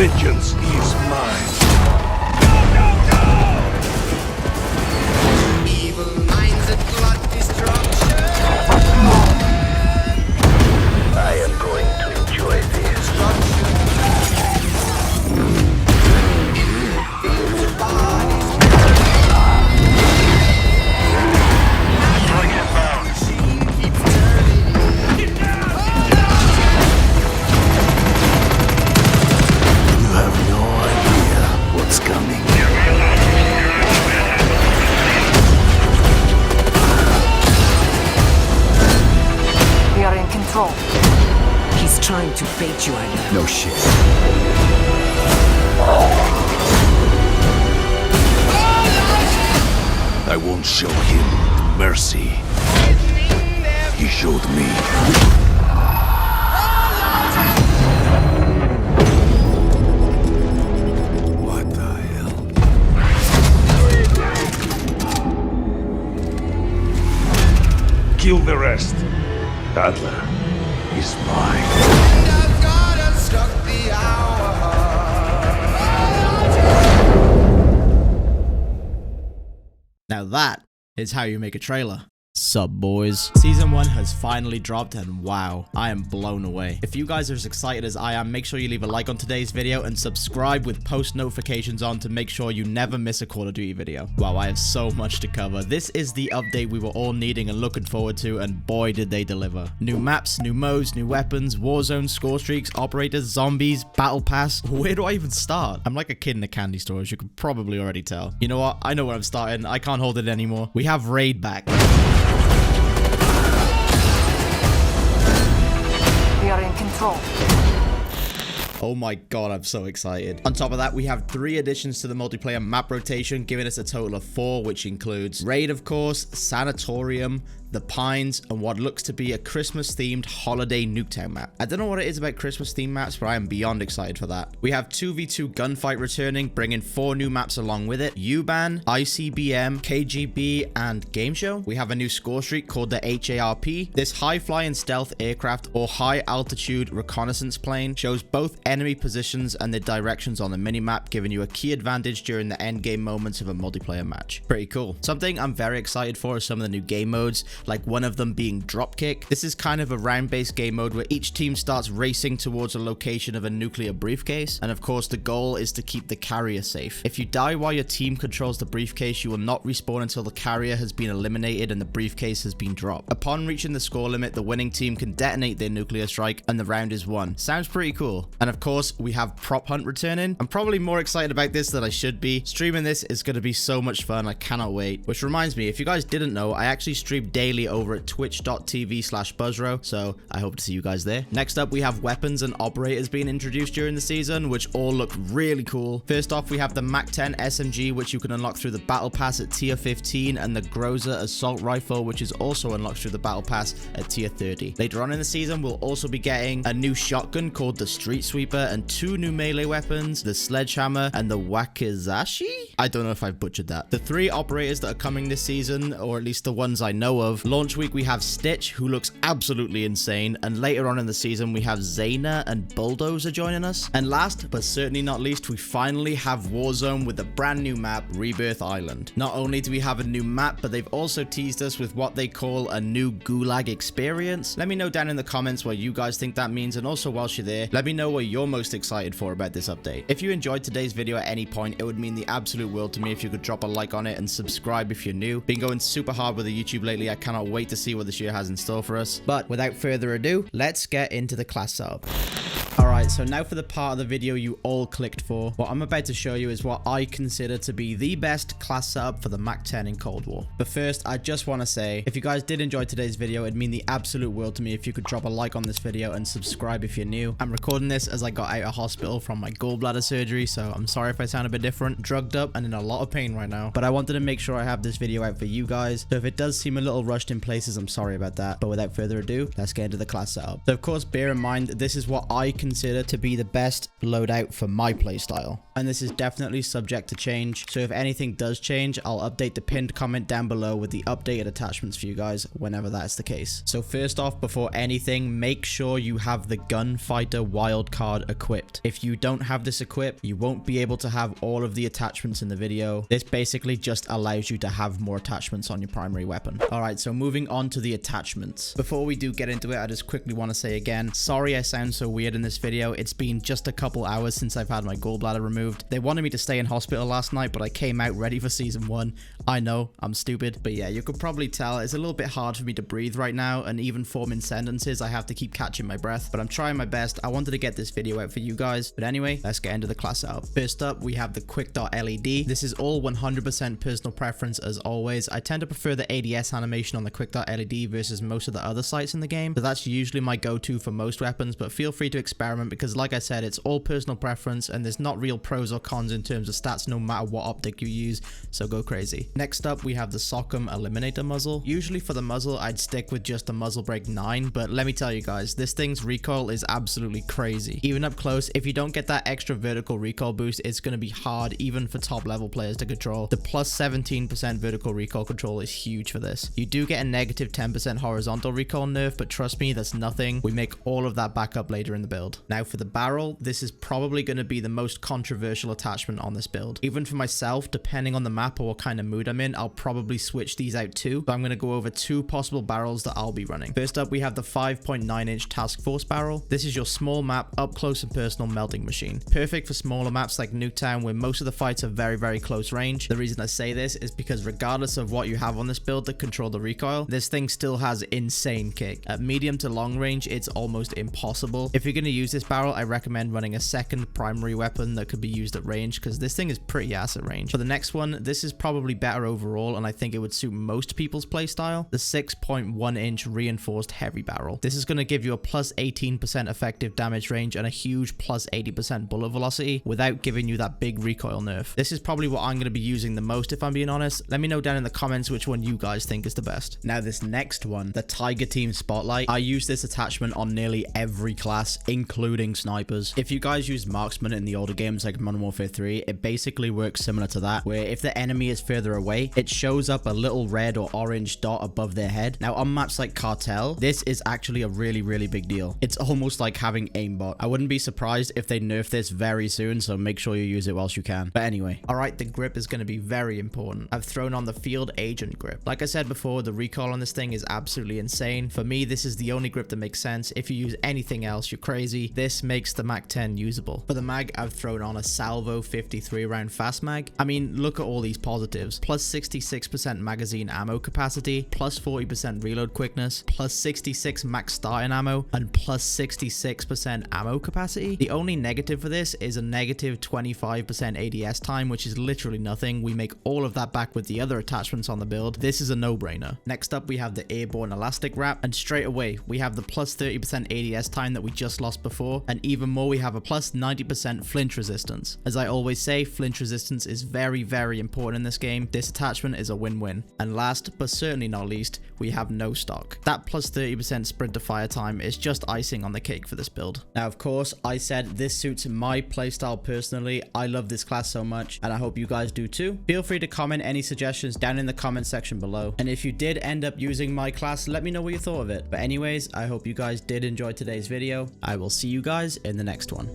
Vengeance is mine. Evil minds that plot destruction. I am going to enjoy this. You have no idea what's coming. We are in control. He's trying to bait you, I know. No shit. I won't show him mercy. He showed me. What the hell? Kill the rest. Adler is mine. I've gotta struck the hour. Now that is how you make a trailer. Sup boys. Season 1 has finally dropped and wow, I am blown away. If you guys are as excited as I am, make sure you leave a like on today's video and subscribe with post notifications on to make sure you never miss a Call of Duty video. Wow, I have so much to cover. This is the update we were all needing and looking forward to, and boy did they deliver. New maps, new modes, new weapons, Warzone, score streaks, operators, zombies, battle pass. Where do I even start? I'm like a kid in a candy store, as you can probably already tell. You know what? I know where I'm starting. I can't hold it anymore. We have Raid back. We are in control. Oh my god, I'm so excited. On top of that, we have 3 additions to the multiplayer map rotation, giving us a total of 4, which includes Raid, of course, Sanatorium, the Pines, and what looks to be a Christmas-themed holiday Nuketown map. I don't know what it is about Christmas-themed maps, but I am beyond excited for that. We have 2v2 Gunfight returning, bringing 4 new maps along with it. U-Ban, ICBM, KGB, and Game Show. We have a new score streak called the HARP. This high-flying stealth aircraft or high-altitude reconnaissance plane shows both enemy positions and their directions on the minimap, giving you a key advantage during the endgame moments of a multiplayer match. Pretty cool. Something I'm very excited for is some of the new game modes, like one of them being Dropkick. This is kind of a round-based game mode where each team starts racing towards a location of a nuclear briefcase, and of course the goal is to keep the carrier safe. If you die while your team controls the briefcase, you will not respawn until the carrier has been eliminated and the briefcase has been dropped. Upon reaching the score limit, the winning team can detonate their nuclear strike and the round is won. Sounds pretty cool. And of course, we have Prop Hunt returning. I'm probably more excited about this than I should be. Streaming this is going to be so much fun. I cannot wait. Which reminds me, if you guys didn't know, I actually stream daily over at twitch.tv/Buzro, so I hope to see you guys there. Next up, we have weapons and operators being introduced during the season, which all look really cool. First off, we have the MAC-10 SMG, which you can unlock through the battle pass at tier 15, and the Groza assault rifle, which is also unlocked through the battle pass at tier 30. Later on in the season, we'll also be getting a new shotgun called the Street Sweeper and 2 new melee weapons, the Sledgehammer and the Wakizashi? I don't know if I've butchered that. The 3 operators that are coming this season, or at least the ones I know of. Launch week, we have Stitch, who looks absolutely insane, and later on in the season, we have Zayna and Bulldozer joining us. And last, but certainly not least, we finally have Warzone with a brand new map, Rebirth Island. Not only do we have a new map, but they've also teased us with what they call a new Gulag experience. Let me know down in the comments what you guys think that means, and also whilst you're there, let me know what you're most excited for about this update. If you enjoyed today's video at any point, it would mean the absolute world to me if you could drop a like on it and subscribe if you're new. Been going super hard with the YouTube lately. I cannot wait to see what this year has in store for us. But without further ado, let's get into the class setup. Alright, so now for the part of the video you all clicked for. What I'm about to show you is what I consider to be the best class setup for the MAC-10 in Cold War. But first, I just want to say, if you guys did enjoy today's video, it'd mean the absolute world to me if you could drop a like on this video and subscribe if you're new. I'm recording this as I got out of hospital from my gallbladder surgery, so I'm sorry if I sound a bit different, drugged up and in a lot of pain right now. But I wanted to make sure I have this video out for you guys, so if it does seem a little rushed in places, I'm sorry about that. But without further ado, let's get into the class setup. So of course, bear in mind, this is what I consider to be the best loadout for my playstyle. and this is definitely subject to change. So if anything does change, I'll update the pinned comment down below with the updated attachments for you guys whenever that's the case. So first off, before anything, make sure you have the Gunfighter wildcard equipped. If you don't have this equipped, you won't be able to have all of the attachments in the video. This basically just allows you to have more attachments on your primary weapon. All right, so moving on to the attachments. Before we do get into it, I just quickly want to say again, sorry I sound so weird in this video. It's been just a couple hours since I've had my gallbladder removed. They wanted me to stay in hospital last night, but I came out ready for season 1. I know, I'm stupid, but yeah, you could probably tell it's a little bit hard for me to breathe right now, and even forming sentences, I have to keep catching my breath, but I'm trying my best. I wanted to get this video out for you guys, but anyway, let's get into the class setup. First up, we have the QUICKDOT LED. This is all 100% personal preference as always. I tend to prefer the ADS animation on the QUICKDOT LED versus most of the other sights in the game, so that's usually my go-to for most weapons, but feel free to experiment because like I said, it's all personal preference and there's not real pros or cons in terms of stats no matter what optic you use, so go crazy. Next up, we have the SOCOM ELIMINATOR muzzle. Usually for the muzzle, I'd stick with just a muzzle brake 9, but let me tell you guys, this thing's recoil is absolutely crazy. Even up close, if you don't get that extra vertical recoil boost, it's going to be hard even for top level players to control. The plus 17% vertical recoil control is huge for this. You do get a negative 10% horizontal recoil nerf, but trust me, that's nothing. We make all of that back up later in the build. Now for the barrel, this is probably going to be the most controversial attachment on this build. Even for myself, depending on the map or what kind of mood I'm in, I'll probably switch these out too. So I'm going to go over 2 possible barrels that I'll be running. First up, we have the 5.9 inch Task Force barrel. This is your small map, up close and personal melting machine. Perfect for smaller maps like Nuketown where most of the fights are very close range. The reason I say this is because regardless of what you have on this build to control the recoil, this thing still has insane kick. At medium to long range, it's almost impossible. If you're going to use this barrel, I recommend running a second primary weapon that could be used at range because this thing is pretty ass at range. For the next one, this is probably better overall and I think it would suit most people's playstyle. The 6.1 inch reinforced heavy barrel. This is going to give you a plus 18% effective damage range and a huge plus 80% bullet velocity without giving you that big recoil nerf. This is probably what I'm going to be using the most if I'm being honest. Let me know down in the comments which one you guys think is the best. Now this next one, the Tiger Team Spotlight. I use this attachment on nearly every class, including snipers. If you guys use marksman in the older games like Modern Warfare 3, it basically works similar to that, where if the enemy is further away, it shows up a little red or orange dot above their head. Now on maps like Cartel, this is actually a really big deal. It's almost like having aimbot. I wouldn't be surprised if they nerf this very soon, so make sure you use it whilst you can. But anyway, alright, the grip is going to be very important. I've thrown on the Field Agent grip. Like I said before, the recoil on this thing is absolutely insane. For me, this is the only grip that makes sense. If you use anything else, you're crazy. This makes the MAC-10 usable. For the mag, I've thrown on a Salvo 53 round fast mag. I mean, look at all these positives. Plus 66% magazine ammo capacity, plus 40% reload quickness, plus 66 max starting ammo, and plus 66% ammo capacity. The only negative for this is a negative 25% ADS time, which is literally nothing. We make all of that back with the other attachments on the build. This is a no-brainer. Next up, we have the Airborne Elastic Wrap, and straight away, we have the plus 30% ADS time that we just lost before, and even more, we have a plus 90% flinch resistance. As I always say, flinch resistance is very important in this game. This attachment is a win-win. And last, but certainly not least, we have no stock. That plus 30% sprint to fire time is just icing on the cake for this build. Now, of course, I said this suits my playstyle personally. I love this class so much, and I hope you guys do too. Feel free to comment any suggestions down in the comment section below. And if you did end up using my class, let me know what you thought of it. But anyways, I hope you guys did enjoy today's video. I will see you guys in the next one.